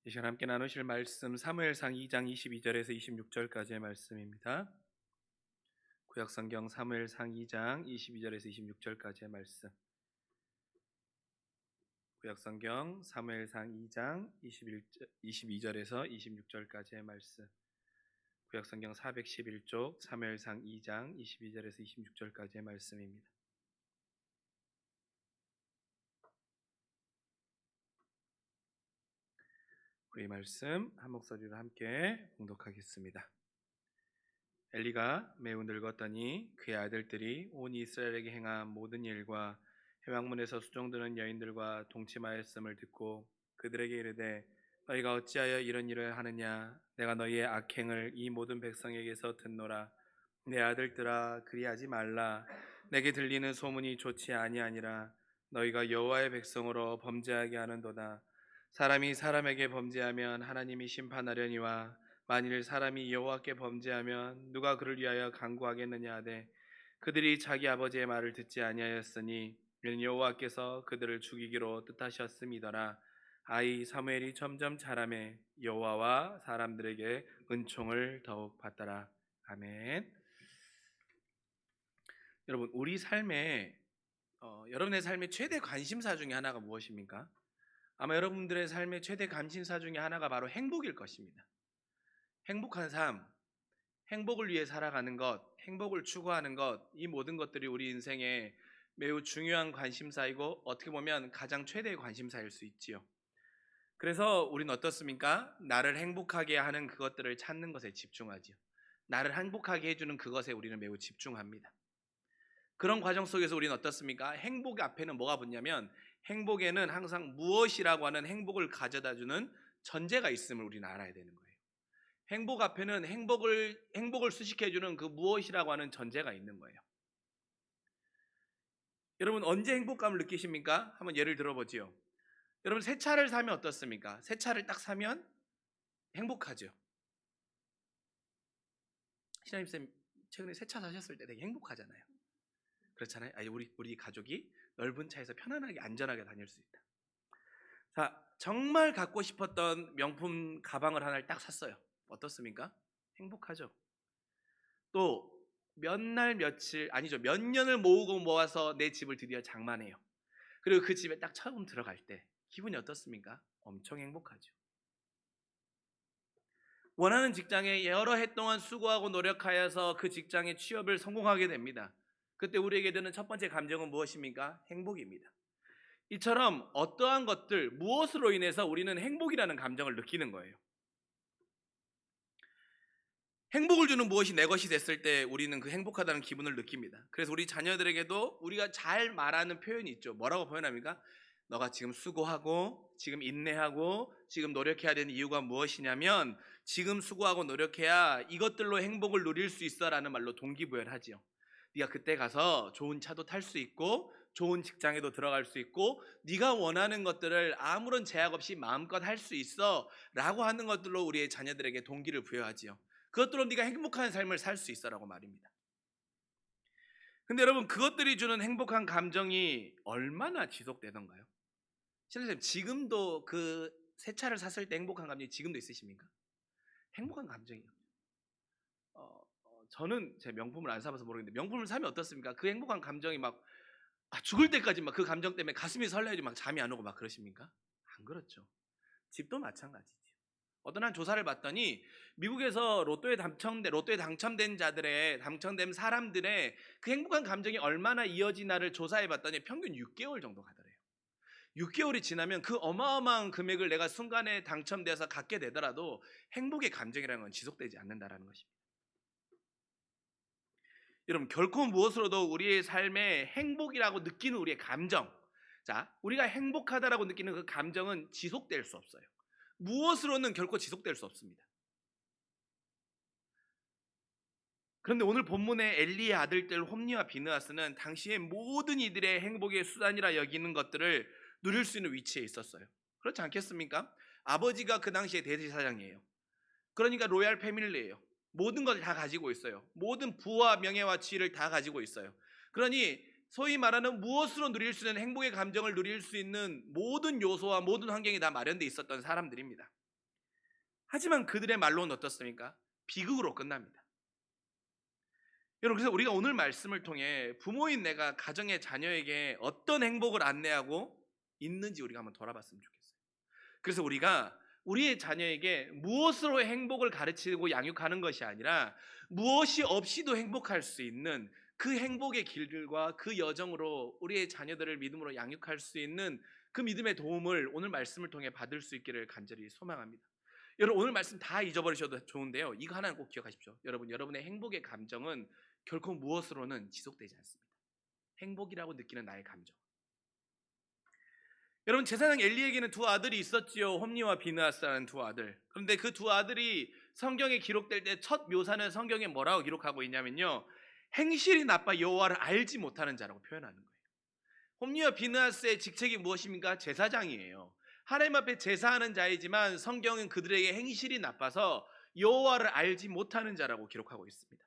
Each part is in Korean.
이 시간 함께 나누실 말씀 사무엘상 2장 22절에서 26절까지의 말씀입니다. 구약성경 사무엘상 2장 22절에서 26절까지의 말씀. 구약성경 사무엘상 2장 22절에서 26절까지의 말씀. 구약성경 411쪽 사무엘상 2장 22절에서 26절까지의 말씀입니다. 우리 말씀 한 목소리로 함께 봉독하겠습니다. 엘리가 매우 늙었더니 그의 아들들이 온 이스라엘에게 행한 모든 일과 회막문에서 수종드는 여인들과 동침하였음을 듣고 그들에게 이르되 너희가 어찌하여 이런 일을 하느냐? 내가 너희의 악행을 이 모든 백성에게서 듣노라. 내 아들들아 그리하지 말라. 내게 들리는 소문이 좋지 아니하니라. 너희가 여호와의 백성으로 범죄하게 하는도다. 사람이 사람에게 범죄하면 하나님이 심판하려니와 만일 사람이 여호와께 범죄하면 누가 그를 위하여 간구하겠느냐 하되 그들이 자기 아버지의 말을 듣지 아니하였으니 이는 여호와께서 그들을 죽이기로 뜻하셨음이더라. 아이 사무엘이 점점 자라매 여호와와 사람들에게 은총을 더욱 받더라. 아멘. 여러분, 우리 삶에 여러분의 삶의 최대 관심사 중에 하나가 무엇입니까? 아마 여러분들의 삶의 최대 관심사 중에 하나가 바로 행복일 것입니다. 행복한 삶, 행복을 위해 살아가는 것, 행복을 추구하는 것, 이 모든 것들이 우리 인생의 매우 중요한 관심사이고 어떻게 보면 가장 최대의 관심사일 수 있지요. 그래서 우리는 어떻습니까? 나를 행복하게 하는 그것들을 찾는 것에 집중하지요. 나를 행복하게 해주는 그것에 우리는 매우 집중합니다. 그런 과정 속에서 우리는 어떻습니까? 행복 앞에는 뭐가 붙냐면 행복에는 항상 무엇이라고 하는 행복을 가져다주는 전제가 있음을 우리는 알아야 되는 거예요. 행복 앞에는 행복을 수식해주는 그 무엇이라고 하는 전제가 있는 거예요. 여러분 언제 행복감을 느끼십니까? 한번 예를 들어보지요. 여러분 새 차를 사면 어떻습니까? 새 차를 딱 사면 행복하죠. 신하임쌤 최근에 새 차 사셨을 때 되게 행복하잖아요. 그렇잖아요. 우리 가족이 넓은 차에서 편안하게 안전하게 다닐 수 있다. 자, 정말 갖고 싶었던 명품 가방을 하나를 딱 샀어요. 어떻습니까? 행복하죠. 또 몇 년을 모으고 모아서 내 집을 드디어 장만해요. 그리고 그 집에 딱 처음 들어갈 때 기분이 어떻습니까? 엄청 행복하죠. 원하는 직장에 여러 해 동안 수고하고 노력하여서 그 직장에 취업을 성공하게 됩니다. 그때 우리에게 드는 첫 번째 감정은 무엇입니까? 행복입니다. 이처럼 어떠한 것들, 무엇으로 인해서 우리는 행복이라는 감정을 느끼는 거예요. 행복을 주는 무엇이 내 것이 됐을 때 우리는 그 행복하다는 기분을 느낍니다. 그래서 우리 자녀들에게도 우리가 잘 말하는 표현이 있죠. 뭐라고 표현합니까? 너가 지금 수고하고 지금 인내하고 지금 노력해야 되는 이유가 무엇이냐면 지금 수고하고 노력해야 이것들로 행복을 누릴 수 있어라는 말로 동기부여를 하지요. 네가 그때 가서 좋은 차도 탈 수 있고 좋은 직장에도 들어갈 수 있고 네가 원하는 것들을 아무런 제약 없이 마음껏 할 수 있어 라고 하는 것들로 우리의 자녀들에게 동기를 부여하지요. 그것들로 네가 행복한 삶을 살 수 있어라고 말입니다. 근데 여러분 그것들이 주는 행복한 감정이 얼마나 지속되던가요? 신선생님 지금도 그 새 차를 샀을 때 행복한 감정이 지금도 있으십니까? 행복한 감정이요. 저는 제 명품을 안 사봐서 모르겠는데 명품을 사면 어떻습니까? 그 행복한 감정이 막 죽을 때까지 막 그 감정 때문에 가슴이 설레지 막 잠이 안 오고 막 그러십니까? 안 그렇죠. 집도 마찬가지죠. 어떤 한 조사를 봤더니 미국에서 로또에 당첨된 당첨된 사람들의 그 행복한 감정이 얼마나 이어지나를 조사해 봤더니 평균 6개월 정도 가더래요. 6개월이 지나면 그 어마어마한 금액을 내가 순간에 당첨돼서 갖게 되더라도 행복의 감정이라는 건 지속되지 않는다라는 것입니다. 여러분 결코 무엇으로도 우리의 삶에 행복이라고 느끼는 우리의 감정, 자 우리가 행복하다라고 느끼는 그 감정은 지속될 수 없어요. 무엇으로는 결코 지속될 수 없습니다. 그런데 오늘 본문의 엘리의 아들들 홈리와 비느하스는 당시의 모든 이들의 행복의 수단이라 여기는 것들을 누릴 수 있는 위치에 있었어요. 그렇지 않겠습니까? 아버지가 그 당시에 대제사장이에요. 그러니까 로얄 패밀리예요. 모든 것을 다 가지고 있어요. 모든 부와 명예와 지위를 다 가지고 있어요. 그러니 소위 말하는 무엇으로 누릴 수 있는 행복의 감정을 누릴 수 있는 모든 요소와 모든 환경이 다 마련되어 있었던 사람들입니다. 하지만 그들의 말로는 어떻습니까? 비극으로 끝납니다. 여러분, 그래서 우리가 오늘 말씀을 통해 부모인 내가 가정의 자녀에게 어떤 행복을 안내하고 있는지 우리가 한번 돌아봤으면 좋겠어요. 그래서 우리가 우리의 자녀에게 무엇으로 행복을 가르치고 양육하는 것이 아니라 무엇이 없이도 행복할 수 있는 그 행복의 길들과 그 여정으로 우리의 자녀들을 믿음으로 양육할 수 있는 그 믿음의 도움을 오늘 말씀을 통해 받을 수 있기를 간절히 소망합니다. 여러분, 오늘 말씀 다 잊어버리셔도 좋은데요, 이거 하나는 꼭 기억하십시오. 여러분, 여러분의 행복의 감정은 결코 무엇으로는 지속되지 않습니다. 행복이라고 느끼는 나의 감정. 여러분, 제사장 엘리에게는 두 아들이 있었지요. 홈니와 비느하스라는 두 아들. 그런데 그 두 아들이 성경에 기록될 때 첫 묘사는 성경에 뭐라고 기록하고 있냐면요, 행실이 나빠 여호와를 알지 못하는 자라고 표현하는 거예요. 홈니와 비느하스의 직책이 무엇입니까? 제사장이에요. 하나님 앞에 제사하는 자이지만 성경은 그들에게 행실이 나빠서 여호와를 알지 못하는 자라고 기록하고 있습니다.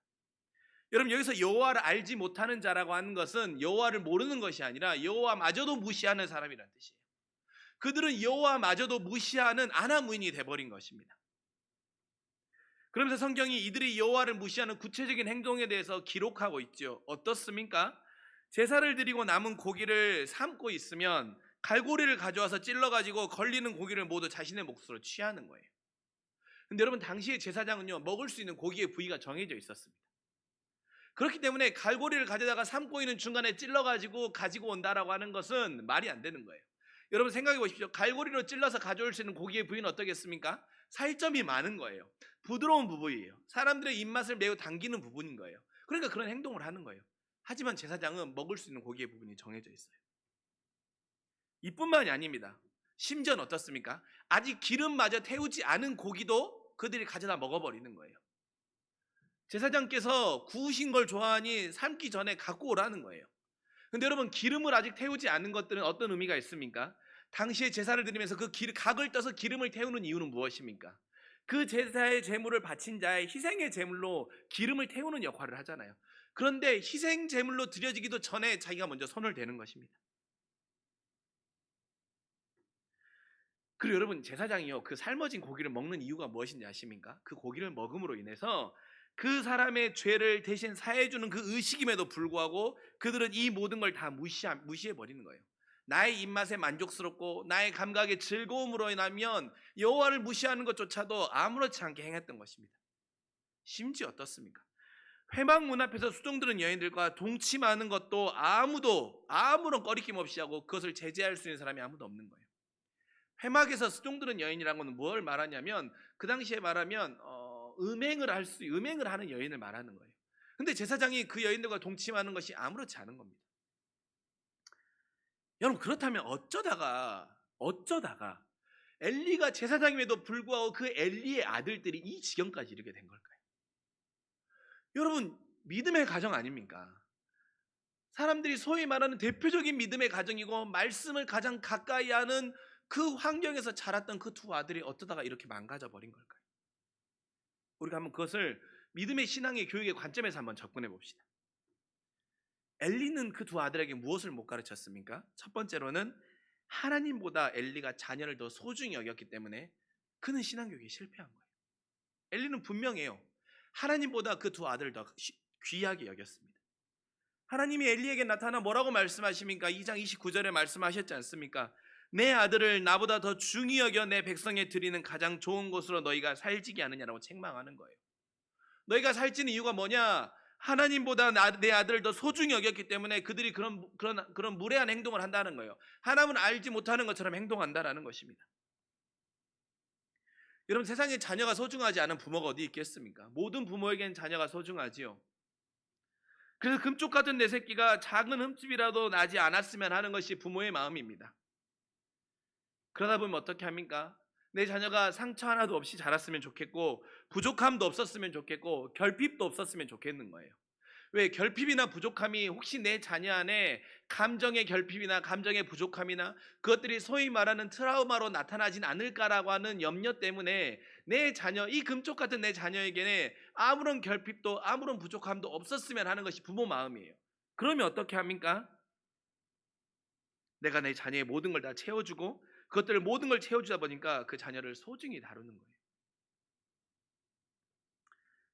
여러분, 여기서 여호와를 알지 못하는 자라고 하는 것은 여호와를 모르는 것이 아니라 여호와마저도 무시하는 사람이라는 뜻이에요. 그들은 여호와마저도 무시하는 아나무인이 돼버린 것입니다. 그러면서 성경이 이들이 여호와를 무시하는 구체적인 행동에 대해서 기록하고 있죠. 어떻습니까? 제사를 드리고 남은 고기를 삶고 있으면 갈고리를 가져와서 찔러가지고 걸리는 고기를 모두 자신의 몫으로 취하는 거예요. 근데 여러분, 당시의 제사장은요, 먹을 수 있는 고기의 부위가 정해져 있었습니다. 그렇기 때문에 갈고리를 가져다가 삶고 있는 중간에 찔러가지고 가지고 온다라고 하는 것은 말이 안 되는 거예요. 여러분, 생각해 보십시오. 갈고리로 찔러서 가져올 수 있는 고기의 부위는 어떻겠습니까? 살점이 많은 거예요. 부드러운 부분이에요. 사람들의 입맛을 매우 당기는 부분인 거예요. 그러니까 그런 행동을 하는 거예요. 하지만 제사장은 먹을 수 있는 고기의 부분이 정해져 있어요. 이뿐만이 아닙니다. 심지어는 어떻습니까? 아직 기름마저 태우지 않은 고기도 그들이 가져다 먹어버리는 거예요. 제사장께서 구우신 걸 좋아하니 삶기 전에 갖고 오라는 거예요. 근데 여러분, 기름을 아직 태우지 않은 것들은 어떤 의미가 있습니까? 당시에 제사를 드리면서 그 각을 떠서 기름을 태우는 이유는 무엇입니까? 그 제사의 제물을 바친 자의 희생의 제물로 기름을 태우는 역할을 하잖아요. 그런데 희생 제물로 드려지기도 전에 자기가 먼저 손을 대는 것입니다. 그리고 여러분, 제사장이요, 그 삶아진 고기를 먹는 이유가 무엇인지 아십니까? 그 고기를 먹음으로 인해서 그 사람의 죄를 대신 사해주는 그 의식임에도 불구하고 그들은 이 모든 걸 다 무시해버리는 거예요. 나의 입맛에 만족스럽고 나의 감각의 즐거움으로 인하면 여호와를 무시하는 것조차도 아무렇지 않게 행했던 것입니다. 심지어 어떻습니까? 회막 문 앞에서 수종드는 여인들과 동침하는 것도 아무런 꺼리낌 없이 하고 그것을 제재할 수 있는 사람이 아무도 없는 거예요. 회막에서 수종드는 여인이라는 것은 뭘 말하냐면, 그 당시에 말하면 음행을 하는 여인을 말하는 거예요. 근데 제사장이 그 여인들과 동침하는 것이 아무렇지 않은 겁니다. 여러분, 그렇다면 어쩌다가 엘리가 제사장임에도 불구하고 그 엘리의 아들들이 이 지경까지 이르게 된 걸까요? 여러분, 믿음의 가정 아닙니까? 사람들이 소위 말하는 대표적인 믿음의 가정이고 말씀을 가장 가까이 하는 그 환경에서 자랐던 그 두 아들이 어쩌다가 이렇게 망가져 버린 걸까요? 우리가 한번 그것을 믿음의 신앙의 교육의 관점에서 한번 접근해 봅시다. 엘리는 그 두 아들에게 무엇을 못 가르쳤습니까? 첫 번째로는 하나님보다 엘리가 자녀를 더 소중히 여겼기 때문에 그는 신앙교육에 실패한 거예요. 엘리는 분명해요. 하나님보다 그 두 아들을 더 귀하게 여겼습니다. 하나님이 엘리에게 나타나 뭐라고 말씀하십니까? 2장 29절에 말씀하셨지 않습니까? 내 아들을 나보다 더 중히 여겨 내 백성에 드리는 가장 좋은 곳으로 너희가 살지게 하느냐라고 책망하는 거예요. 너희가 살찌는 이유가 뭐냐? 하나님보다 내 아들을 더 소중히 여겼기 때문에 그들이 그런 무례한 행동을 한다는 거예요. 하나님은 알지 못하는 것처럼 행동한다라는 것입니다. 여러분, 세상에 자녀가 소중하지 않은 부모가 어디 있겠습니까? 모든 부모에겐 자녀가 소중하지요. 그래서 금쪽 같은 내 새끼가 작은 흠집이라도 나지 않았으면 하는 것이 부모의 마음입니다. 그러다 보면 어떻게 합니까? 내 자녀가 상처 하나도 없이 자랐으면 좋겠고 부족함도 없었으면 좋겠고 결핍도 없었으면 좋겠는 거예요. 왜? 결핍이나 부족함이 혹시 내 자녀 안에 감정의 결핍이나 감정의 부족함이나 그것들이 소위 말하는 트라우마로 나타나진 않을까라고 하는 염려 때문에 내 자녀, 이 금쪽 같은 내 자녀에게는 아무런 결핍도 아무런 부족함도 없었으면 하는 것이 부모 마음이에요. 그러면 어떻게 합니까? 내가 내 자녀의 모든 걸 다 채워주고 그것들을 모든 걸 채워주다 보니까 그 자녀를 소중히 다루는 거예요.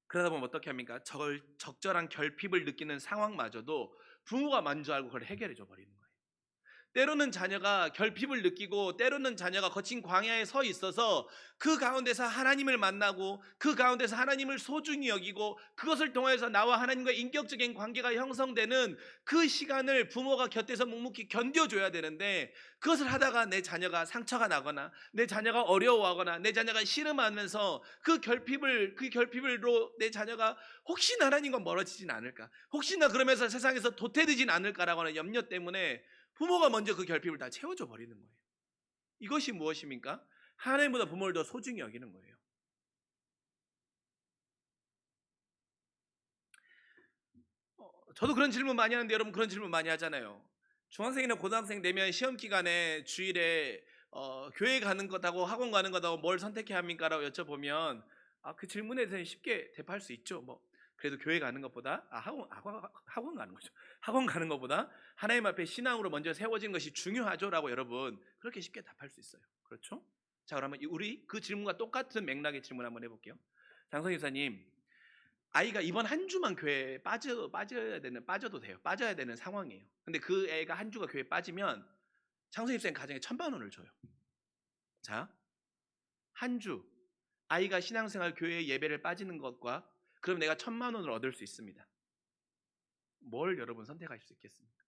그러다 보면 어떻게 합니까? 적절한 결핍을 느끼는 상황마저도 부모가 먼저 알고 그걸 해결해 줘 버리는 거예요. 때로는 자녀가 결핍을 느끼고 때로는 자녀가 거친 광야에 서 있어서 그 가운데서 하나님을 만나고 그 가운데서 하나님을 소중히 여기고 그것을 통해서 나와 하나님과 인격적인 관계가 형성되는 그 시간을 부모가 곁에서 묵묵히 견뎌줘야 되는데, 그것을 하다가 내 자녀가 상처가 나거나 내 자녀가 어려워하거나 내 자녀가 씨름하면서 그 결핍을로 내 자녀가 혹시나 하나님과 멀어지진 않을까, 혹시나 그러면서 세상에서 도태되진 않을까라고 하는 염려 때문에 부모가 먼저 그 결핍을 다 채워줘 버리는 거예요. 이것이 무엇입니까? 하나님보다 부모를 더 소중히 여기는 거예요. 저도 그런 질문 많이 하는데 여러분 그런 질문 많이 하잖아요. 중학생이나 고등학생 되면 시험 기간에 주일에 교회 가는 것하고 학원 가는 것하고 뭘 선택해야 합니까? 라고 여쭤보면 그 질문에 대해서 쉽게 대답할 수 있죠. 그래도 교회 가는 것보다 학원 가는 거죠. 학원 가는 것보다 하나님 앞에 신앙으로 먼저 세워진 것이 중요하죠라고 여러분 그렇게 쉽게 답할 수 있어요. 그렇죠? 자, 그러면 우리 그 질문과 똑같은 맥락의 질문 한번 해볼게요. 장성 교사님, 아이가 이번 한 주만 교회에 빠져도 돼요. 빠져야 되는 상황이에요. 근데 그 애가 한 주가 교회에 빠지면 장성입생 가정에 1,000만 원을 줘요. 자, 한 주 아이가 신앙생활 교회 예배를 빠지는 것과 그럼 내가 1,000만 원을 얻을 수 있습니다. 뭘 여러분 선택하실 수 있겠습니까?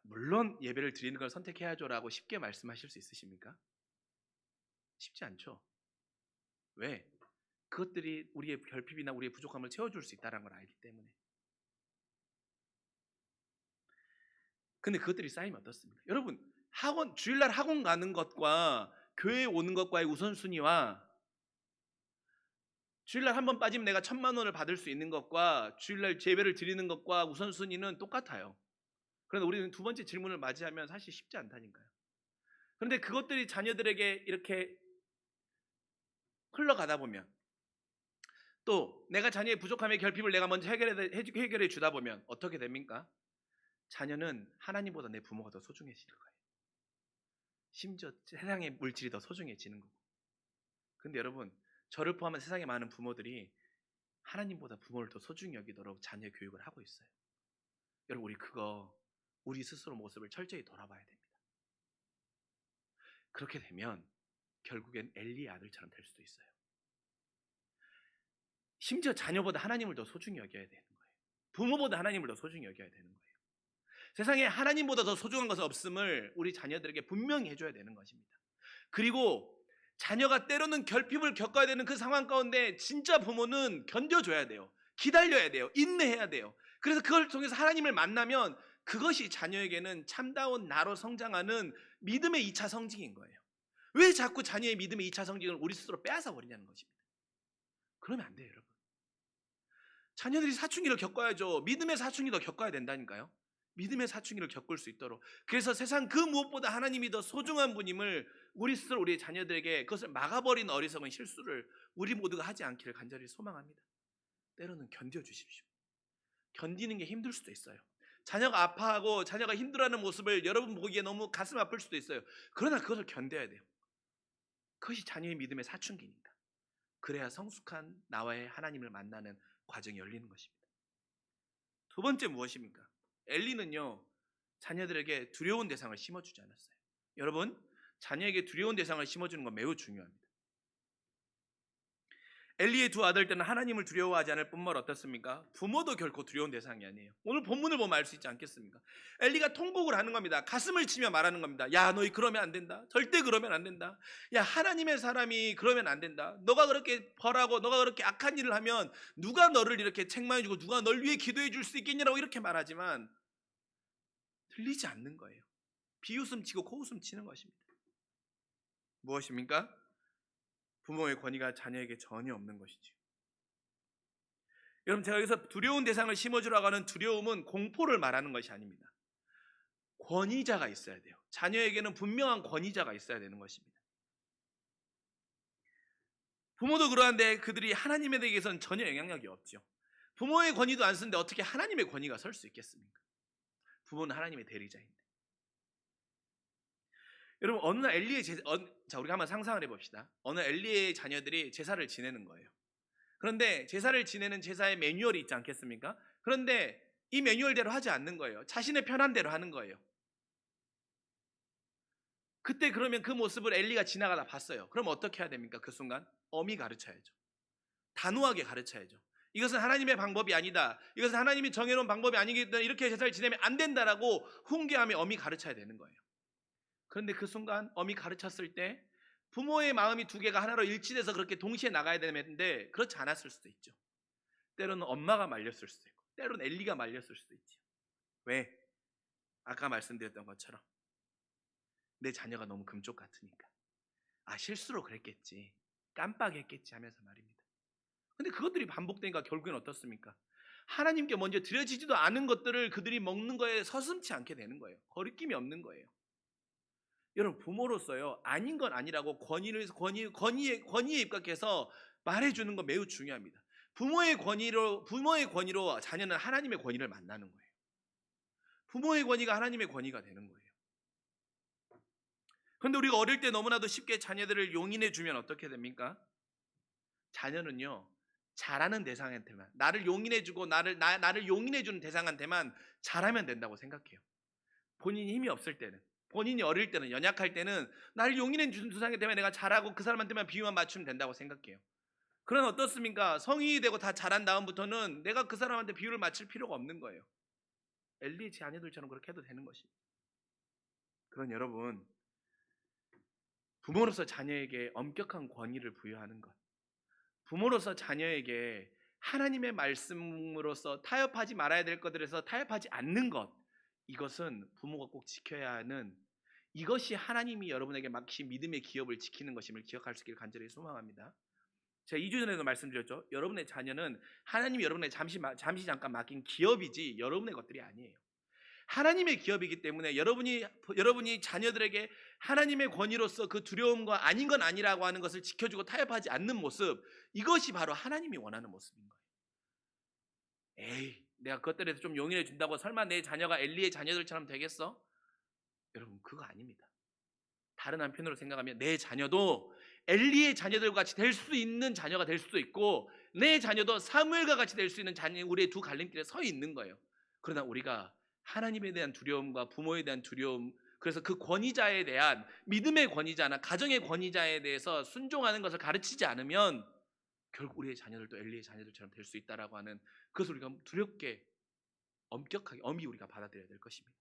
물론 예배를 드리는 걸 선택해야죠라고 쉽게 말씀하실 수 있으십니까? 쉽지 않죠. 왜? 그것들이 우리의 결핍이나 우리의 부족함을 채워줄 수 있다는 걸 알기 때문에. 근데 그것들이 쌓이면 어떻습니까? 여러분, 주일날 학원 가는 것과 교회에 오는 것과의 우선순위와 주일날 한 번 빠지면 내가 1,000만 원을 받을 수 있는 것과 주일날 예배를 드리는 것과 우선순위는 똑같아요. 그런데 우리는 두 번째 질문을 맞이하면 사실 쉽지 않다니까요. 그런데 그것들이 자녀들에게 이렇게 흘러가다 보면, 또 내가 자녀의 부족함의 결핍을 내가 먼저 해결해 주다 보면 어떻게 됩니까? 자녀는 하나님보다 내 부모가 더 소중해지는 거예요. 심지어 세상의 물질이 더 소중해지는 거고. 근데 여러분, 저를 포함한 세상의 많은 부모들이 하나님보다 부모를 더 소중히 여기도록 자녀 교육을 하고 있어요. 여러분, 우리 스스로 모습을 철저히 돌아봐야 됩니다. 그렇게 되면 결국엔 엘리의 아들처럼 될 수도 있어요. 심지어 자녀보다 하나님을 더 소중히 여겨야 되는 거예요. 부모보다 하나님을 더 소중히 여겨야 되는 거예요. 세상에 하나님보다 더 소중한 것은 없음을 우리 자녀들에게 분명히 해줘야 되는 것입니다. 그리고 자녀가 때로는 결핍을 겪어야 되는 그 상황 가운데 진짜 부모는 견뎌줘야 돼요. 기다려야 돼요. 인내해야 돼요. 그래서 그걸 통해서 하나님을 만나면 그것이 자녀에게는 참다운 나로 성장하는 믿음의 2차 성징인 거예요. 왜 자꾸 자녀의 믿음의 2차 성징을 우리 스스로 빼앗아 버리냐는 것입니다. 그러면 안 돼요, 여러분. 자녀들이 사춘기를 겪어야죠. 믿음의 사춘기도 겪어야 된다니까요. 믿음의 사춘기를 겪을 수 있도록. 그래서 세상 그 무엇보다 하나님이 더 소중한 분임을 우리 스스로 우리 자녀들에게 그것을 막아버린 어리석은 실수를 우리 모두가 하지 않기를 간절히 소망합니다. 때로는 견뎌주십시오. 견디는 게 힘들 수도 있어요. 자녀가 아파하고 자녀가 힘들어하는 모습을 여러분 보기에 너무 가슴 아플 수도 있어요. 그러나 그것을 견뎌야 돼요. 그것이 자녀의 믿음의 사춘기니까. 그래야 성숙한 나와의 하나님을 만나는 과정이 열리는 것입니다. 두 번째 무엇입니까? 엘리는요, 자녀들에게 두려운 대상을 심어주지 않았어요. 여러분, 자녀에게 두려운 대상을 심어주는 건 매우 중요합니다. 엘리의 두 아들 때는 하나님을 두려워하지 않을 뿐만 어떻습니까? 부모도 결코 두려운 대상이 아니에요. 오늘 본문을 보면 알 수 있지 않겠습니까? 엘리가 통곡을 하는 겁니다. 가슴을 치며 말하는 겁니다. 야, 너희 그러면 안 된다. 절대 그러면 안 된다. 야, 하나님의 사람이 그러면 안 된다. 너가 그렇게 벌하고 너가 그렇게 악한 일을 하면 누가 너를 이렇게 책망해주고 누가 널 위해 기도해 줄 수 있겠냐라고 이렇게 말하지만 들리지 않는 거예요. 비웃음 치고 코웃음 치는 것입니다. 무엇입니까? 부모의 권위가 자녀에게 전혀 없는 것이죠. 여러분, 제가 여기서 두려운 대상을 심어주라고 하는 두려움은 공포를 말하는 것이 아닙니다. 권위자가 있어야 돼요. 자녀에게는 분명한 권위자가 있어야 되는 것입니다. 부모도 그러한데 그들이 하나님에 대해서는 전혀 영향력이 없죠. 부모의 권위도 안 쓰는데 어떻게 하나님의 권위가 설 수 있겠습니까? 부모는 하나님의 대리자인데. 여러분, 어느 날 우리가 한번 상상을 해봅시다. 어느 엘리의 자녀들이 제사를 지내는 거예요. 그런데 제사를 지내는 제사의 매뉴얼이 있지 않겠습니까? 그런데 이 매뉴얼대로 하지 않는 거예요. 자신의 편한 대로 하는 거예요. 그때 그러면 그 모습을 엘리가 지나가다 봤어요. 그럼 어떻게 해야 됩니까? 그 순간 엄히 가르쳐야죠. 단호하게 가르쳐야죠. 이것은 하나님의 방법이 아니다. 이것은 하나님이 정해놓은 방법이 아니기 때문에 이렇게 제사를 지내면 안 된다라고 훈계하며 엄히 가르쳐야 되는 거예요. 그런데 그 순간 엄히 가르쳤을 때 부모의 마음이 두 개가 하나로 일치돼서 그렇게 동시에 나가야 되는데 그렇지 않았을 수도 있죠. 때로는 엄마가 말렸을 수도 있고 때로는 엘리가 말렸을 수도 있죠. 왜? 아까 말씀드렸던 것처럼 내 자녀가 너무 금쪽 같으니까 실수로 그랬겠지, 깜빡했겠지 하면서 말입니다. 근데 그것들이 반복되니까 결국엔 어떻습니까? 하나님께 먼저 드려지지도 않은 것들을 그들이 먹는 거에 서슴지 않게 되는 거예요. 거리낌이 없는 거예요. 여러분, 부모로서요, 아닌 건 아니라고 권위에 입각해서 말해주는 건 매우 중요합니다. 부모의 권위로 자녀는 하나님의 권위를 만나는 거예요. 부모의 권위가 하나님의 권위가 되는 거예요. 그런데 우리가 어릴 때 너무나도 쉽게 자녀들을 용인해 주면 어떻게 됩니까? 자녀는요, 잘하는 대상한테만, 나를 용인해 주고 나를 용인해 주는 대상한테만 잘하면 된다고 생각해요. 본인이 힘이 없을 때는, 본인이 어릴 때는, 연약할 때는 나를 용인해 주는 대상한테만 내가 잘하고 그 사람한테만 비유만 맞추면 된다고 생각해요. 그러나 어떻습니까? 성인이 되고 다 잘한 다음부터는 내가 그 사람한테 비유를 맞출 필요가 없는 거예요. 엘리 자녀들처럼 그렇게 해도 되는 것입니다. 그런 여러분, 부모로서 자녀에게 엄격한 권위를 부여하는 것, 부모로서 자녀에게 하나님의 말씀으로서 타협하지 말아야 될 것들에서 타협하지 않는 것, 이것은 부모가 꼭 지켜야 하는, 이것이 하나님이 여러분에게 맡기신 믿음의 기업을 지키는 것임을 기억할 수 있기를 간절히 소망합니다. 제가 2주 전에도 말씀드렸죠. 여러분의 자녀는 하나님이 여러분에게 잠시 잠깐 맡긴 기업이지 여러분의 것들이 아니에요. 하나님의 기업이기 때문에 여러분이 자녀들에게 하나님의 권위로서 그 두려움과 아닌 건 아니라고 하는 것을 지켜주고 타협하지 않는 모습, 이것이 바로 하나님이 원하는 모습인 거예요. 에이, 내가 그것들에서 좀 용인해 준다고 설마 내 자녀가 엘리의 자녀들처럼 되겠어? 여러분, 그거 아닙니다. 다른 한편으로 생각하면 내 자녀도 엘리의 자녀들과 같이 될 수 있는 자녀가 될 수도 있고, 내 자녀도 사무엘과 같이 될 수 있는 자녀, 우리의 두 갈림길에 서 있는 거예요. 그러나 우리가 하나님에 대한 두려움과 부모에 대한 두려움, 그래서 그 권위자에 대한 믿음의 권위자나 가정의 권위자에 대해서 순종하는 것을 가르치지 않으면 결국 우리의 자녀들도 엘리의 자녀들처럼 될 수 있다라고 하는, 그것을 우리가 두렵게 엄격하게 엄히 우리가 받아들여야 될 것입니다.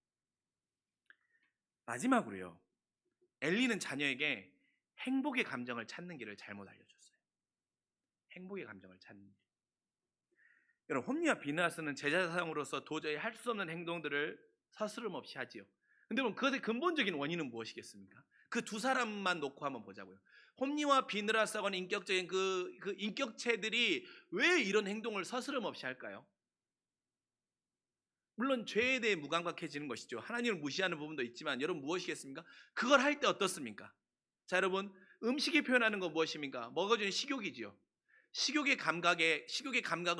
마지막으로요, 엘리는 자녀에게 행복의 감정을 찾는 길을 잘못 알려줬어요. 행복의 감정을 찾는 길. 여러분, 홈리와 비느하스는 제사장으로서 도저히 할 수 없는 행동들을 서스름 없이 하지요. 근데 그럼 그것의 근본적인 원인은 무엇이겠습니까? 그 두 사람만 놓고 한번 보자고요. 홈리와 비느하스하고 하는 인격적인 그 인격체들이 왜 이런 행동을 서스름 없이 할까요? 물론 죄에 대해 무감각해지는 것이죠. 하나님을 무시하는 부분도 있지만 여러분, 무엇이겠습니까? 그걸 할 때 어떻습니까? 자, 여러분, 음식이 표현하는 건 무엇입니까? 먹어주는 식욕이지요. 식욕의 감각을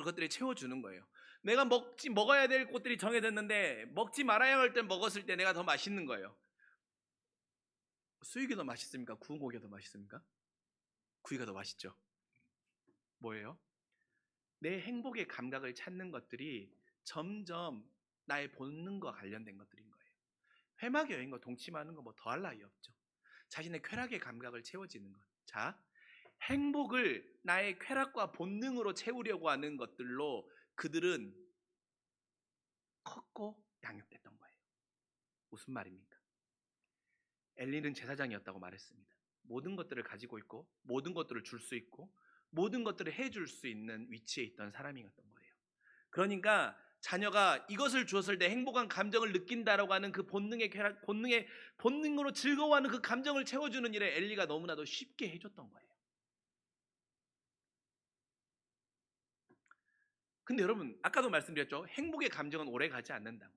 그것들이 채워주는 거예요. 내가 먹어야 될 것들이 정해졌는데 먹지 말아야 할 때 먹었을 때 내가 더 맛있는 거예요. 수육이 더 맛있습니까? 구운 고기가 더 맛있습니까? 구이가 더 맛있죠. 뭐예요? 내 행복의 감각을 찾는 것들이 점점 나의 본능과 관련된 것들인 거예요. 회막 여행과 동침하는 거 뭐 더할 나위 없죠. 자신의 쾌락의 감각을 채워지는 것. 자, 행복을 나의 쾌락과 본능으로 채우려고 하는 것들로 그들은 컸고 양육됐던 거예요. 무슨 말입니까? 엘리는 제사장이었다고 말했습니다. 모든 것들을 가지고 있고 모든 것들을 줄 수 있고 모든 것들을 해줄 수 있는 위치에 있던 사람이었던 거예요. 그러니까 자녀가 이것을 주었을 때 행복한 감정을 느낀다라고 하는 그 본능으로 즐거워하는 그 감정을 채워주는 일에 엘리가 너무나도 쉽게 해줬던 거예요. 근데 여러분, 아까도 말씀드렸죠. 행복의 감정은 오래 가지 않는다고.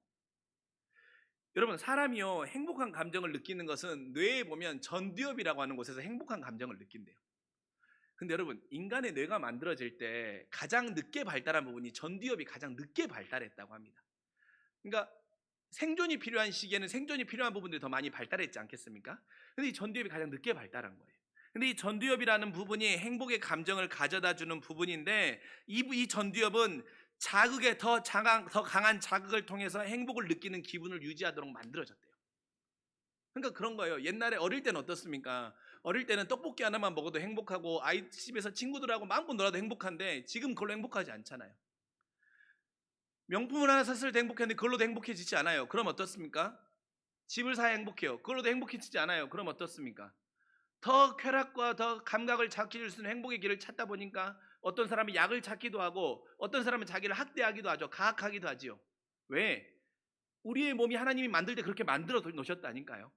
여러분, 사람이요, 행복한 감정을 느끼는 것은 뇌에 보면 전두엽이라고 하는 곳에서 행복한 감정을 느낀대요. 근데 여러분, 인간의 뇌가 만들어질 때 가장 늦게 발달한 부분이 전두엽이 가장 늦게 발달했다고 합니다. 그러니까 생존이 필요한 시기에는 생존이 필요한 부분들이 더 많이 발달했지 않겠습니까? 근데 이 전두엽이 가장 늦게 발달한 거예요. 근데 이 전두엽이라는 부분이 행복의 감정을 가져다 주는 부분인데 이 전두엽은 자극에 더 강한 자극을 통해서 행복을 느끼는 기분을 유지하도록 만들어졌대요. 그러니까 그런 거예요. 옛날에 어릴 때는 어떻습니까? 어릴 때는 떡볶이 하나만 먹어도 행복하고 아이 집에서 친구들하고 마음껏 놀아도 행복한데 지금 그걸로 행복하지 않잖아요. 명품을 하나 샀을 때 행복했는데 그걸로도 행복해지지 않아요. 그럼 어떻습니까? 집을 사야 행복해요. 그걸로도 행복해지지 않아요. 그럼 어떻습니까? 더 쾌락과 더 감각을 찾게 줄 수 있는 행복의 길을 찾다 보니까 어떤 사람은 약을 찾기도 하고 어떤 사람은 자기를 학대하기도 하죠. 가학하기도 하지요. 왜? 우리의 몸이 하나님이 만들 때 그렇게 만들어 놓으셨다니까요.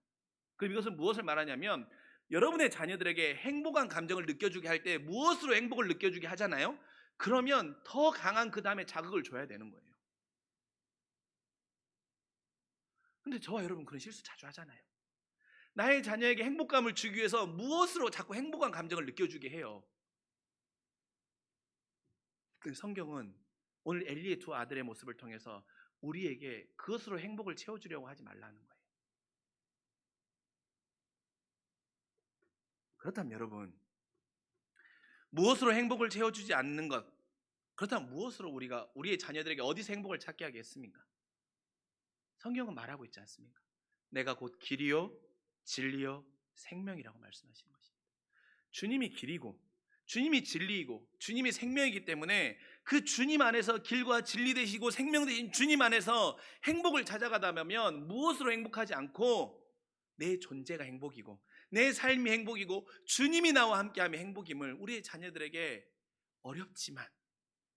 그럼 이것은 무엇을 말하냐면 여러분의 자녀들에게 행복한 감정을 느껴주게 할 때 무엇으로 행복을 느껴주게 하잖아요. 그러면 더 강한 그 다음에 자극을 줘야 되는 거예요. 근데 저와 여러분 그런 실수 자주 하잖아요. 나의 자녀에게 행복감을 주기 위해서 무엇으로 자꾸 행복한 감정을 느껴주게 해요. 그 성경은 오늘 엘리의 두 아들의 모습을 통해서 우리에게 그것으로 행복을 채워주려고 하지 말라는 거예요. 그렇다면 여러분, 무엇으로 행복을 채워주지 않는 것, 그렇다면 무엇으로 우리가 우리의 자녀들에게 어디서 행복을 찾게 하겠습니까? 성경은 말하고 있지 않습니까? 내가 곧 길이요 진리요 생명이라고 말씀하시는 것입니다. 주님이 길이고 주님이 진리이고 주님이 생명이기 때문에 그 주님 안에서 길과 진리 되시고 생명 되신 주님 안에서 행복을 찾아가다 보면 무엇으로 행복하지 않고 내 존재가 행복이고 내 삶이 행복이고 주님이 나와 함께하며 행복임을 우리의 자녀들에게 어렵지만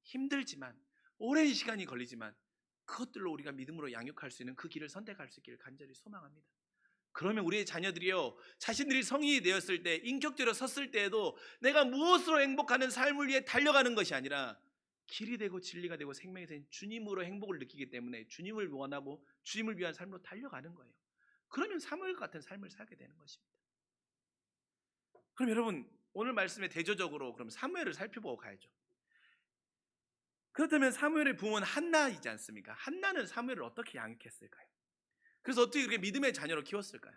힘들지만 오랜 시간이 걸리지만 그것들로 우리가 믿음으로 양육할 수 있는 그 길을 선택할 수 있기를 간절히 소망합니다. 그러면 우리의 자녀들이요 자신들이 성인이 되었을 때 인격적으로 섰을 때에도 내가 무엇으로 행복하는 삶을 위해 달려가는 것이 아니라 길이 되고 진리가 되고 생명이 된 주님으로 행복을 느끼기 때문에 주님을 원하고 주님을 위한 삶으로 달려가는 거예요. 그러면 사무엘 같은 삶을 살게 되는 것입니다. 그럼 여러분 오늘 말씀에 대조적으로 그럼 사무엘을 살펴보고 가야죠. 그렇다면 사무엘의 부모는 한나이지 않습니까? 한나는 사무엘을 어떻게 양육했을까요? 그래서 어떻게 그렇게 믿음의 자녀로 키웠을까요?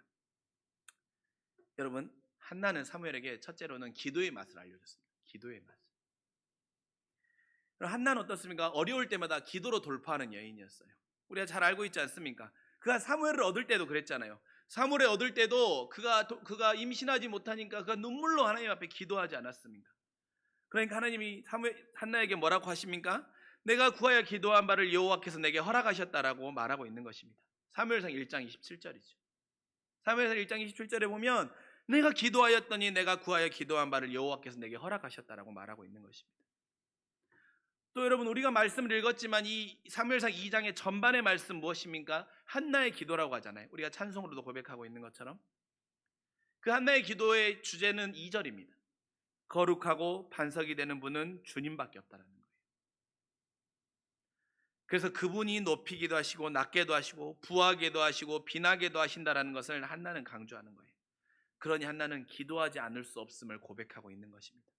여러분 한나는 사무엘에게 첫째로는 기도의 맛을 알려줬습니다. 기도의 맛. 한나는 어떻습니까? 어려울 때마다 기도로 돌파하는 여인이었어요. 우리가 잘 알고 있지 않습니까? 그가 사무엘을 얻을 때도 그랬잖아요. 사무엘을 얻을 때도 그가 임신하지 못하니까 그가 눈물로 하나님 앞에 기도하지 않았습니까? 그러니까 하나님이 한나에게 뭐라고 하십니까? 내가 구하여 기도한 바를 여호와께서 내게 허락하셨다라고 말하고 있는 것입니다. 사무엘상 1장 27절이죠. 사무엘상 1장 27절에 보면 내가 기도하였더니 내가 구하여 기도한 바를 여호와께서 내게 허락하셨다라고 말하고 있는 것입니다. 또 여러분 우리가 말씀을 읽었지만 이 사무엘상 2장의 전반의 말씀 무엇입니까? 한나의 기도라고 하잖아요. 우리가 찬송으로도 고백하고 있는 것처럼 그 한나의 기도의 주제는 2절입니다. 거룩하고 반석이 되는 분은 주님밖에 없다라는 거예요. 그래서 그분이 높이기도 하시고 낮게도 하시고 부하게도 하시고 빈하게도 하신다라는 것을 한나는 강조하는 거예요. 그러니 한나는 기도하지 않을 수 없음을 고백하고 있는 것입니다.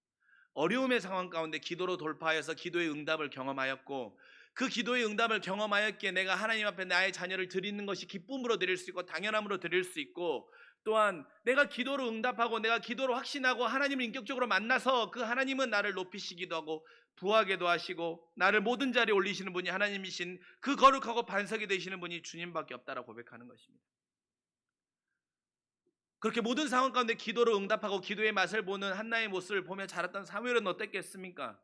어려움의 상황 가운데 기도로 돌파해서 기도의 응답을 경험하였고 그 기도의 응답을 경험하였기에 내가 하나님 앞에 나의 자녀를 드리는 것이 기쁨으로 드릴 수 있고 당연함으로 드릴 수 있고 또한 내가 기도로 응답하고 내가 기도로 확신하고 하나님을 인격적으로 만나서 그 하나님은 나를 높이시기도 하고 부하게도 하시고 나를 모든 자리에 올리시는 분이 하나님이신 그 거룩하고 반석이 되시는 분이 주님밖에 없다라고 고백하는 것입니다. 그렇게 모든 상황 가운데 기도로 응답하고 기도의 맛을 보는 한나의 모습을 보며 자랐던 사무엘은 어땠겠습니까?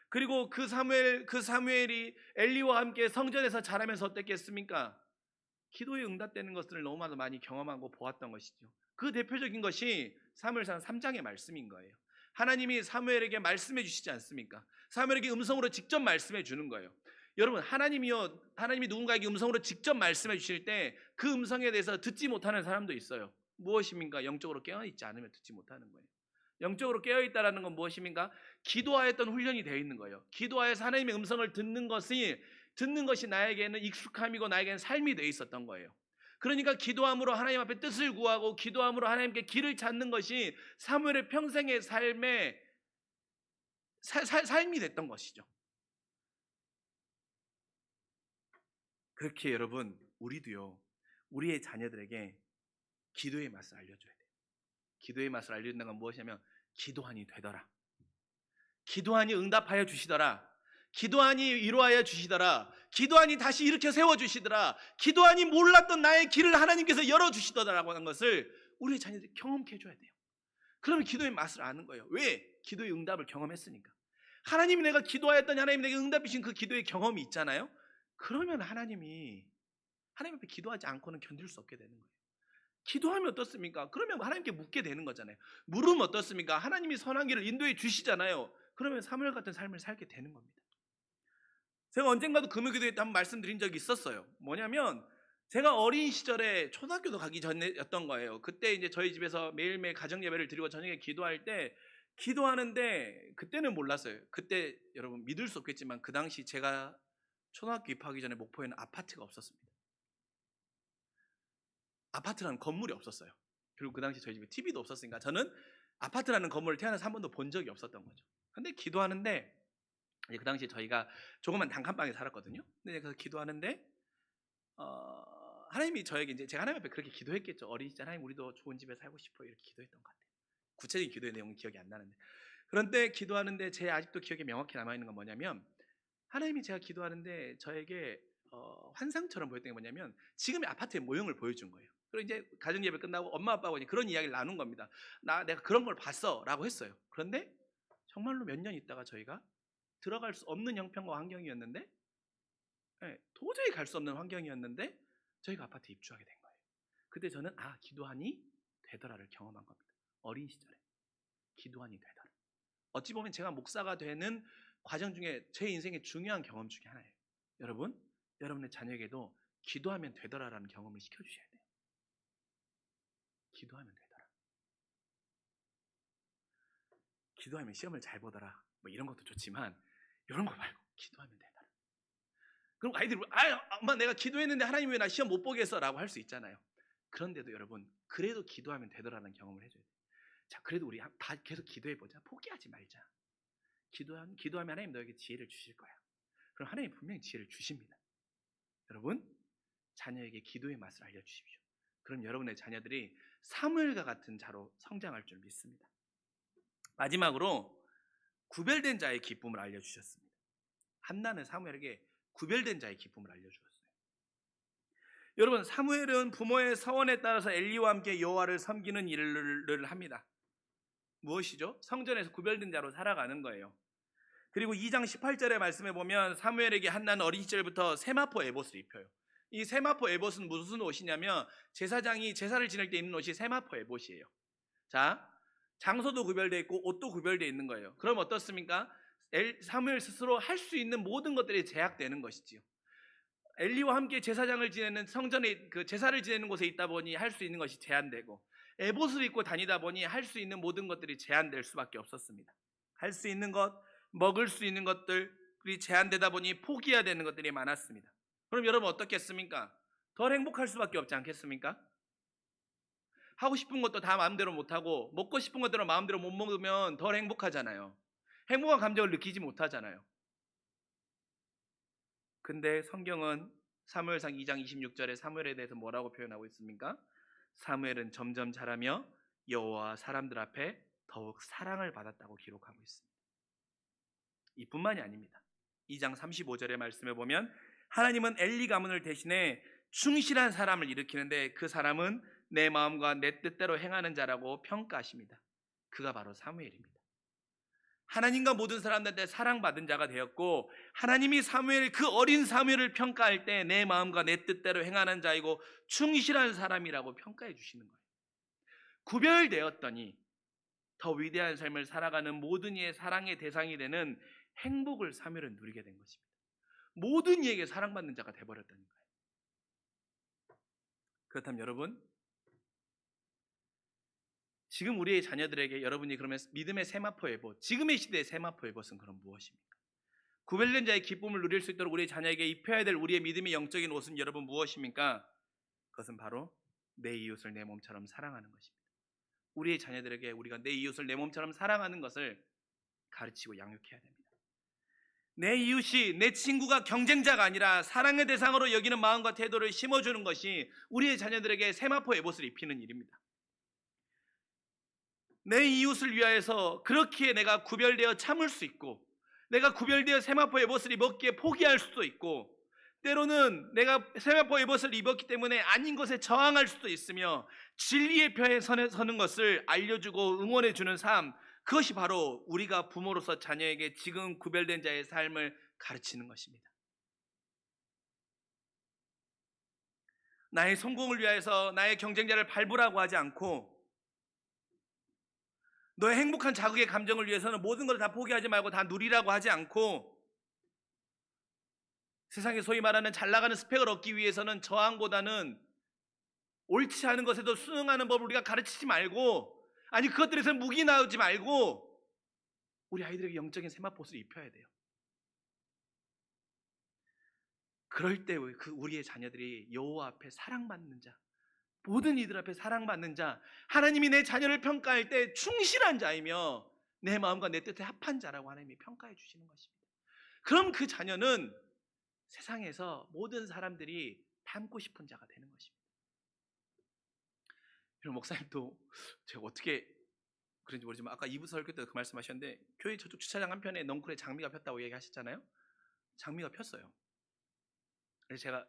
그리고 그 사무엘이 엘리와 함께 성전에서 자라면서 어땠겠습니까? 기도에 응답되는 것들을 너무나도 많이 경험하고 보았던 것이죠. 그 대표적인 것이 사무엘상 3장의 말씀인 거예요. 하나님이 사무엘에게 말씀해 주시지 않습니까? 사무엘에게 음성으로 직접 말씀해 주는 거예요. 여러분 하나님이 누군가에게 음성으로 직접 말씀해 주실 때 그 음성에 대해서 듣지 못하는 사람도 있어요. 무엇입니까? 영적으로 깨어있지 않으면 듣지 못하는 거예요. 영적으로 깨어있다라는 건 무엇입니까? 기도하였던 훈련이 되어 있는 거예요. 기도하여서 하나님의 음성을 듣는 것이 나에게는 익숙함이고 나에게는 삶이 되어 있었던 거예요. 그러니까 기도함으로 하나님 앞에 뜻을 구하고 기도함으로 하나님께 길을 찾는 것이 사무엘의 평생의 삶의 삶이 됐던 것이죠. 그렇게 여러분 우리도요 우리의 자녀들에게 기도의 맛을 알려줘야 돼요. 기도의 맛을 알려준다는 건 무엇이냐면 기도하니 되더라. 기도하니 응답하여 주시더라. 기도하니 위로하여 주시더라. 기도하니 다시 일으켜 세워주시더라. 기도하니 몰랐던 나의 길을 하나님께서 열어주시더라라고 하는 것을 우리의 자녀들이 경험케 해줘야 돼요. 그러면 기도의 맛을 아는 거예요. 왜? 기도의 응답을 경험했으니까. 하나님이 내가 기도하였더니 하나님이 내게 응답해 주신 그 기도의 경험이 있잖아요. 그러면 하나님 앞에 기도하지 않고는 견딜 수 없게 되는 거예요. 기도하면 어떻습니까? 그러면 하나님께 묻게 되는 거잖아요. 물으면 어떻습니까? 하나님이 선한 길을 인도해 주시잖아요. 그러면 사무엘 같은 삶을 살게 되는 겁니다. 제가 언젠가도 금요기도에 한번 말씀드린 적이 있었어요. 뭐냐면 제가 어린 시절에 초등학교도 가기 전이었던 거예요. 그때 이제 저희 집에서 매일매일 가정 예배를 드리고 저녁에 기도할 때 기도하는데 그때는 몰랐어요. 그때 여러분 믿을 수 없겠지만 그 당시 제가 초등학교 입학하기 전에 목포에는 아파트가 없었습니다. 아파트라는 건물이 없었어요. 그리고 그 당시 저희 집에 TV도 없었으니까 저는 아파트라는 건물을 태어나서 한 번도 본 적이 없었던 거죠. 근데 기도하는데 그 당시에 저희가 조그만 단칸방에 살았거든요. 근데 그래서 기도하는데 하나님이 저에게 이제 제가 하나님 앞에 그렇게 기도했겠죠. 어린 시절 하나님 우리도 좋은 집에 살고 싶어 이렇게 기도했던 것 같아요. 구체적인 기도의 내용은 기억이 안 나는데 그런데 기도하는데 제 아직도 기억에 명확히 남아있는 건 뭐냐면 하나님이 제가 기도하는데 저에게 환상처럼 보였던 게 뭐냐면 지금의 아파트의 모형을 보여준 거예요. 그리고 이제 가정예배 끝나고 엄마 아빠하고 이제 그런 이야기를 나눈 겁니다. 내가 그런 걸 봤어 라고 했어요. 그런데 정말로 몇 년 있다가 저희가 들어갈 수 없는 형편과 환경이었는데 도저히 갈 수 없는 환경이었는데 저희가 아파트에 입주하게 된 거예요. 그때 저는 기도하니 되더라를 경험한 겁니다. 어린 시절에 기도하니 되더라. 어찌 보면 제가 목사가 되는 과정 중에 제 인생의 중요한 경험 중에 하나예요. 여러분의 자녀에게도 기도하면 되더라라는 경험을 시켜주셔야 돼요. 기도하면 되더라. 기도하면 시험을 잘 보더라. 뭐 이런 것도 좋지만 이런 거 말고 기도하면 되더라. 그럼 아이들이 엄마 내가 기도했는데 하나님 왜 나 시험 못 보게 했어? 라고 할 수 있잖아요. 그런데도 여러분 그래도 기도하면 되더라는 경험을 해줘야 돼요. 자, 그래도 우리 다 계속 기도해보자. 포기하지 말자. 기도하면 하나님 너에게 지혜를 주실 거야. 그럼 하나님 분명히 지혜를 주십니다. 여러분 자녀에게 기도의 맛을 알려주십시오. 그럼 여러분의 자녀들이 사무엘과 같은 자로 성장할 줄 믿습니다. 마지막으로 구별된 자의 기쁨을 알려주셨습니다. 한나는 사무엘에게 구별된 자의 기쁨을 알려주었어요. 여러분 사무엘은 부모의 서원에 따라서 엘리와 함께 여호와를 섬기는 일을 합니다. 무엇이죠? 성전에서 구별된 자로 살아가는 거예요. 그리고 2장 18절의 말씀에 보면 사무엘에게 한나는 어린 시절부터 세마포 에봇을 입혀요. 이 세마포 에봇은 무슨 옷이냐면 제사장이 제사를 지낼 때 입는 옷이 세마포 에봇이에요. 자, 장소도 구별되어 있고 옷도 구별되어 있는 거예요. 그럼 어떻습니까? 사무엘 스스로 할 수 있는 모든 것들이 제약되는 것이지요. 엘리와 함께 제사장을 지내는 성전에 그 제사를 지내는 곳에 있다 보니 할 수 있는 것이 제한되고 에봇을 입고 다니다 보니 할 수 있는 모든 것들이 제한될 수밖에 없었습니다. 할 수 있는 것, 먹을 수 있는 것들이 제한되다 보니 포기해야 되는 것들이 많았습니다. 그럼 여러분 어떻겠습니까? 덜 행복할 수밖에 없지 않겠습니까? 하고 싶은 것도 다 마음대로 못하고 먹고 싶은 것대로 마음대로 못 먹으면 덜 행복하잖아요. 행복한 감정을 느끼지 못하잖아요. 근데 성경은 사무엘상 2장 26절에 사무엘에 대해서 뭐라고 표현하고 있습니까? 사무엘은 점점 자라며 여호와와 사람들 앞에 더욱 사랑을 받았다고 기록하고 있습니다. 이뿐만이 아닙니다. 2장 35절의 말씀에 보면 하나님은 엘리 가문을 대신해 충실한 사람을 일으키는데 그 사람은 내 마음과 내 뜻대로 행하는 자라고 평가하십니다. 그가 바로 사무엘입니다. 하나님과 모든 사람들한테 사랑받은 자가 되었고 하나님이 그 어린 사무엘을 평가할 때 내 마음과 내 뜻대로 행하는 자이고 충실한 사람이라고 평가해 주시는 거예요. 구별되었더니 더 위대한 삶을 살아가는 모든 이의 사랑의 대상이 되는 행복을 사무엘은 누리게 된 것입니다. 모든 이에게 사랑받는 자가 되어버렸다는 거예요. 그렇다면 여러분 지금 우리의 자녀들에게 여러분이 그러면 믿음의 세마포 에봇, 지금의 시대의 세마포 에봇은 그럼 무엇입니까? 구별된 자의 기쁨을 누릴 수 있도록 우리의 자녀에게 입혀야 될 우리의 믿음의 영적인 옷은 여러분 무엇입니까? 그것은 바로 내 이웃을 내 몸처럼 사랑하는 것입니다. 우리의 자녀들에게 우리가 내 이웃을 내 몸처럼 사랑하는 것을 가르치고 양육해야 됩니다. 내 이웃이 내 친구가 경쟁자가 아니라 사랑의 대상으로 여기는 마음과 태도를 심어주는 것이 우리의 자녀들에게 세마포 에봇을 입히는 일입니다. 내 이웃을 위하여서 그렇게 내가 구별되어 참을 수 있고, 내가 구별되어 세마포의 옷을 입었기에 포기할 수도 있고, 때로는 내가 세마포의 옷을 입었기 때문에 아닌 것에 저항할 수도 있으며, 진리의 편에 서는 것을 알려주고 응원해주는 삶, 그것이 바로 우리가 부모로서 자녀에게 지금 구별된 자의 삶을 가르치는 것입니다. 나의 성공을 위하여서 나의 경쟁자를 밟으라고 하지 않고, 너의 행복한 자극의 감정을 위해서는 모든 걸 다 포기하지 말고 다 누리라고 하지 않고, 세상에 소위 말하는 잘 나가는 스펙을 얻기 위해서는 저항보다는 옳지 않은 것에도 순응하는 법을 우리가 가르치지 말고, 아니 그것들에서 무기 나오지 말고 우리 아이들에게 영적인 세마포스를 입혀야 돼요. 그럴 때 우리의 자녀들이 여호와 앞에 사랑받는 자, 모든 이들 앞에 사랑받는 자, 하나님이 내 자녀를 평가할 때 충실한 자이며 내 마음과 내 뜻에 합한 자라고 하나님이 평가해 주시는 것입니다. 그럼 그 자녀는 세상에서 모든 사람들이 닮고 싶은 자가 되는 것입니다. 여러분, 목사님도 제가 어떻게 그런지 모르지만 아까 2부 설교 때 그 말씀하셨는데, 교회 저쪽 주차장 한편에 넝쿨에 장미가 폈다고 얘기하셨잖아요. 장미가 폈어요. 그래서 제가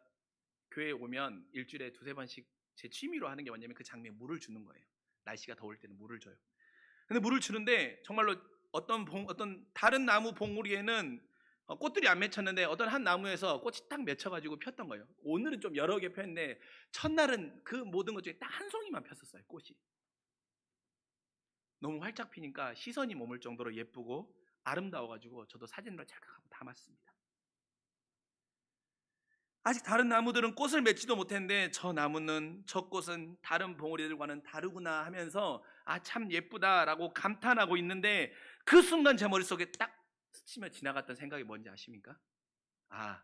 교회에 오면 일주일에 2-3번씩 제 취미로 하는 게 뭐냐면 그 장미에 물을 주는 거예요. 날씨가 더울 때는 물을 줘요. 근데 물을 주는데 정말로 어떤 다른 나무 봉우리에는 꽃들이 안 맺혔는데 어떤 한 나무에서 꽃이 딱 맺혀가지고 폈던 거예요. 오늘은 좀 여러 개 폈는데 첫날은 그 모든 것 중에 딱 한 송이만 폈었어요. 꽃이 너무 활짝 피니까 시선이 머물 정도로 예쁘고 아름다워가지고 저도 사진으로 찰칵하고 담았습니다. 아직 다른 나무들은 꽃을 맺지도 못했는데 저 꽃은 다른 봉우리들과는 다르구나 하면서 아, 참 예쁘다라고 감탄하고 있는데, 그 순간 제 머릿속에 딱 스치며 지나갔던 생각이 뭔지 아십니까? 아,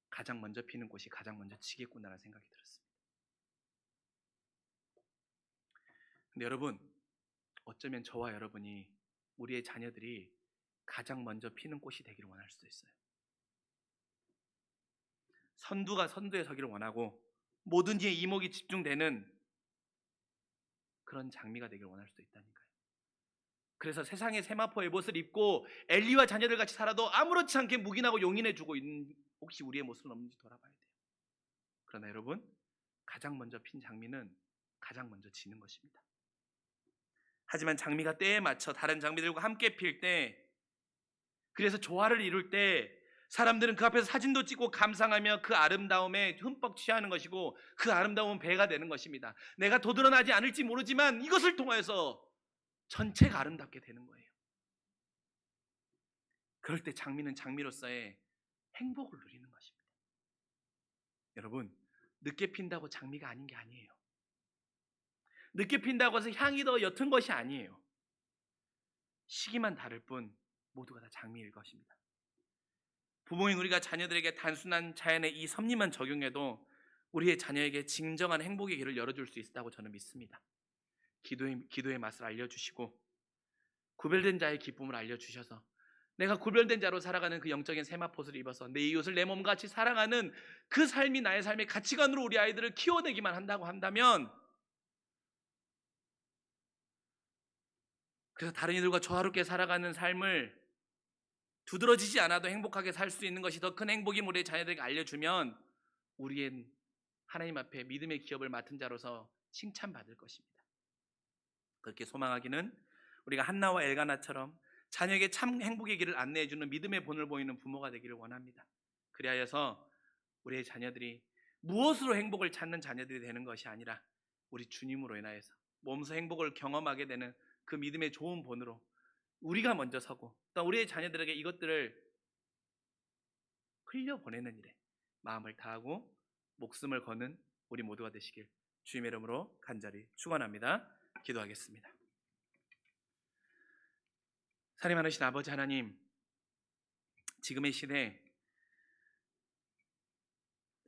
가장 먼저 피는 꽃이 가장 먼저 지겠구나라는 생각이 들었습니다. 근데 여러분, 어쩌면 저와 여러분이, 우리의 자녀들이 가장 먼저 피는 꽃이 되기를 원할 수도 있어요. 선두가 선두에 서기를 원하고 모든 이의 이목이 집중되는 그런 장미가 되기를 원할 수도 있다니까요. 그래서 세상의 세마포의 옷을 입고 엘리와 자녀들 같이 살아도 아무렇지 않게 묵인하고 용인해주고 있는 혹시 우리의 모습은 없는지 돌아봐야 돼요. 그러나 여러분, 가장 먼저 핀 장미는 가장 먼저 지는 것입니다. 하지만 장미가 때에 맞춰 다른 장미들과 함께 필 때, 그래서 조화를 이룰 때 사람들은 그 앞에서 사진도 찍고 감상하며 그 아름다움에 흠뻑 취하는 것이고, 그 아름다움은 배가 되는 것입니다. 내가 도드러나지 않을지 모르지만 이것을 통해서 전체가 아름답게 되는 거예요. 그럴 때 장미는 장미로서의 행복을 누리는 것입니다. 여러분, 늦게 핀다고 장미가 아닌 게 아니에요. 늦게 핀다고 해서 향이 더 옅은 것이 아니에요. 시기만 다를 뿐 모두가 다 장미일 것입니다. 부모인 우리가 자녀들에게 단순한 자연의 이 섭리만 적용해도 우리의 자녀에게 진정한 행복의 길을 열어줄 수 있다고 저는 믿습니다. 기도의 맛을 알려주시고 구별된 자의 기쁨을 알려주셔서 내가 구별된 자로 살아가는 그 영적인 세마포를 입어서 내 이웃을 내 몸과 같이 사랑하는 그 삶이 나의 삶의 가치관으로 우리 아이들을 키워내기만 한다고 한다면, 그래서 다른 이들과 조화롭게 살아가는 삶을 두드러지지 않아도 행복하게 살 수 있는 것이 더 큰 행복임 우리의 자녀들에게 알려주면, 우리의 하나님 앞에 믿음의 기업을 맡은 자로서 칭찬받을 것입니다. 그렇게 소망하기는 우리가 한나와 엘가나처럼 자녀에게 참 행복의 길을 안내해주는 믿음의 본을 보이는 부모가 되기를 원합니다. 그리하여서 우리의 자녀들이 무엇으로 행복을 찾는 자녀들이 되는 것이 아니라 우리 주님으로 인하여서 몸소 행복을 경험하게 되는 그 믿음의 좋은 본으로 우리가 먼저 서고, 또 우리의 자녀들에게 이것들을 흘려보내는 일에 마음을 다하고 목숨을 거는 우리 모두가 되시길 주님의 이름으로 간절히 축원합니다. 기도하겠습니다. 사랑하신 아버지 하나님, 지금의 시대에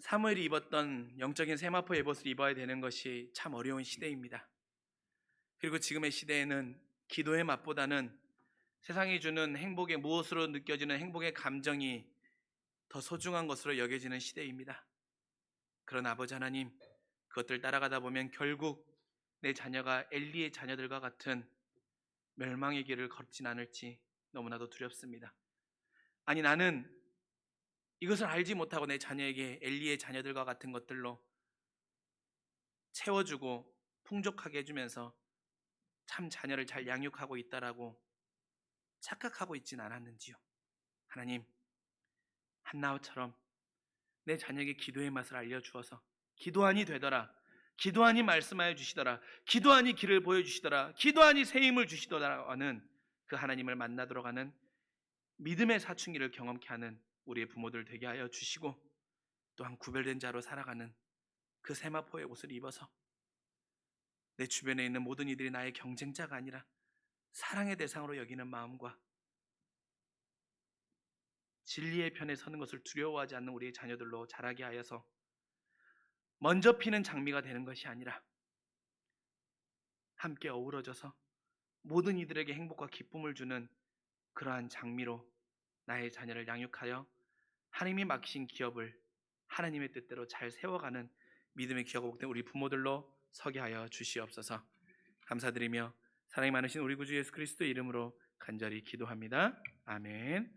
사무엘이 입었던 영적인 세마포의 옷을 입어야 되는 것이 참 어려운 시대입니다. 그리고 지금의 시대에는 기도의 맛보다는 세상이 주는 행복의, 무엇으로 느껴지는 행복의 감정이 더 소중한 것으로 여겨지는 시대입니다. 그러나 아버지 하나님, 그것들 따라가다 보면 결국 내 자녀가 엘리의 자녀들과 같은 멸망의 길을 걷진 않을지 너무나도 두렵습니다. 아니, 나는 이것을 알지 못하고 내 자녀에게 엘리의 자녀들과 같은 것들로 채워주고 풍족하게 해주면서 참 자녀를 잘 양육하고 있다라고 착각하고 있진 않았는지요. 하나님, 한나처럼 내 자녀에게 기도의 맛을 알려주어서 기도하니 되더라, 기도하니 말씀하여 주시더라, 기도하니 길을 보여주시더라, 기도하니 새 힘을 주시더라 하는 그 하나님을 만나도록 하는 믿음의 사춘기를 경험케 하는 우리의 부모들 되게 하여 주시고, 또한 구별된 자로 살아가는 그 세마포의 옷을 입어서 내 주변에 있는 모든 이들이 나의 경쟁자가 아니라 사랑의 대상으로 여기는 마음과 진리의 편에 서는 것을 두려워하지 않는 우리의 자녀들로 자라게 하여서 먼저 피는 장미가 되는 것이 아니라 함께 어우러져서 모든 이들에게 행복과 기쁨을 주는 그러한 장미로 나의 자녀를 양육하여 하나님이 맡기신 기업을 하나님의 뜻대로 잘 세워가는 믿음의 기업을 복된 우리 부모들로 서게 하여 주시옵소서. 감사드리며 사랑이 많으신 우리 구주 예수 그리스도의 이름으로 간절히 기도합니다. 아멘.